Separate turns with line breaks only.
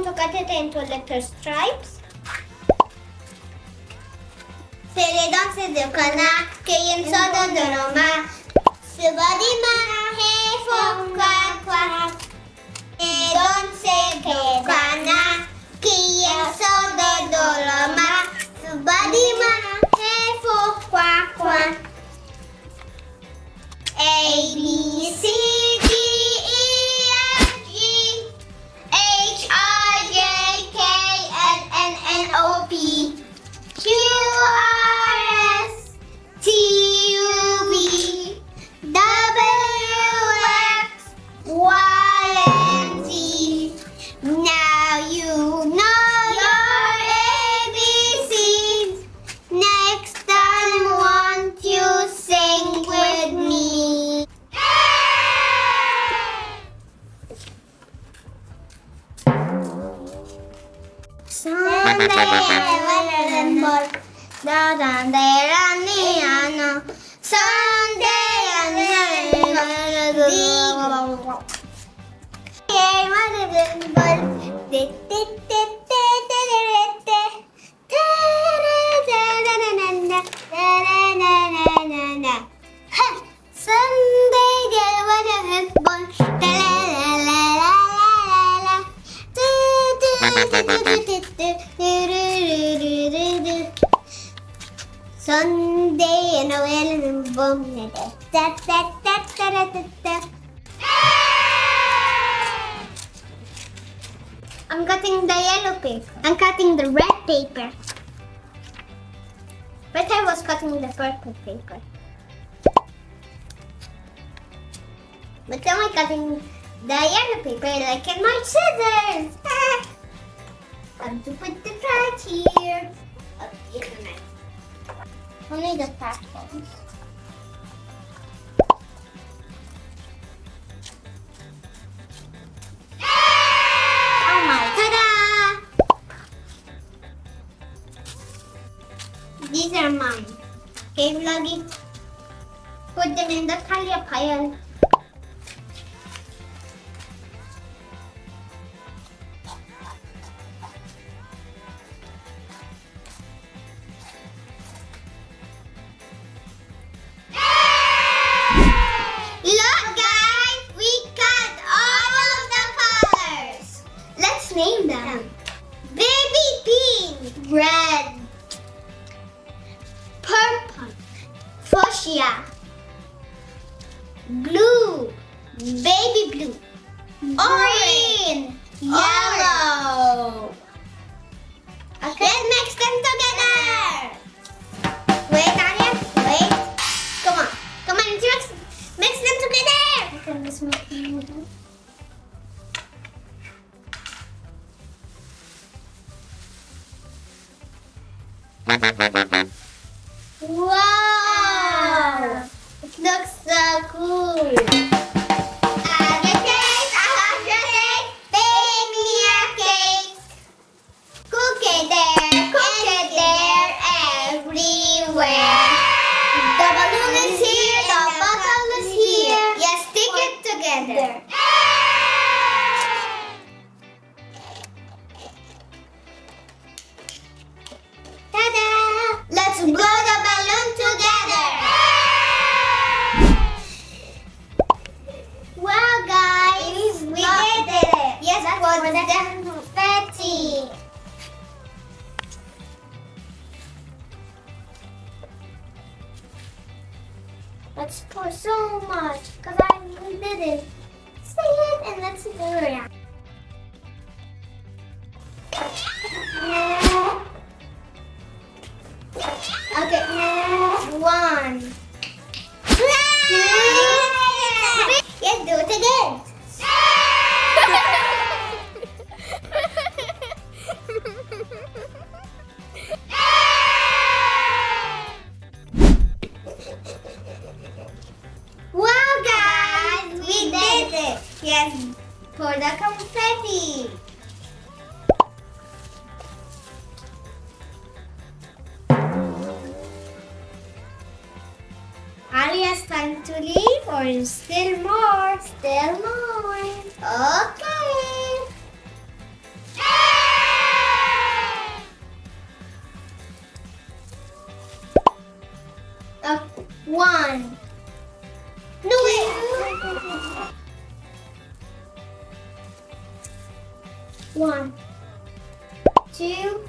going to cut it into little stripes. Seledon sedukana, kayin sodo doroma. Subadi mahe fokwa kwa. Seledon sedukana, kayin sodo doroma. Subadi mahe fokwa kwa. A, B, C, D, E, F, G, H, I, J, K, L, M, N, O, P, Q, R, S, T, U, V, W, X, Y, and Z. Now you know your ABCs. Next time, won't you sing with me? Sunday and a well boom. I'm cutting the yellow paper. I'm cutting the red paper. But I was cutting the purple paper. But now I'm cutting the yellow paper like in my scissors. Time to put the part here. Only the fat ones. Oh my, ta-da! These are mine. Okay, Vloggy? Put them in the Talia pile. Look guys, we got all of the colors. Let's name them. Baby pink, red, purple, fuchsia, blue, baby blue, orange, yellow. Okay, let's mix them together. Wait, Tanya, wait. Come on, mix them together. Wow! It looks so cool. Have your cake, I have your cake. Bake me a cake. Cook it there, everywhere. The balloon is here, the bottle is here. Yes, stick it together. Ta-da! Let's blow the balloon together. Wow, guys, we did it. Yes, for the confetti. Let's pour so much because we did it. Say it and let's do it. Okay, 1. Yes, do it again. Wow, guys, we did it. Yes, pour the confetti. Alia's time to leave or still more? Still more. Okay. 1, 2,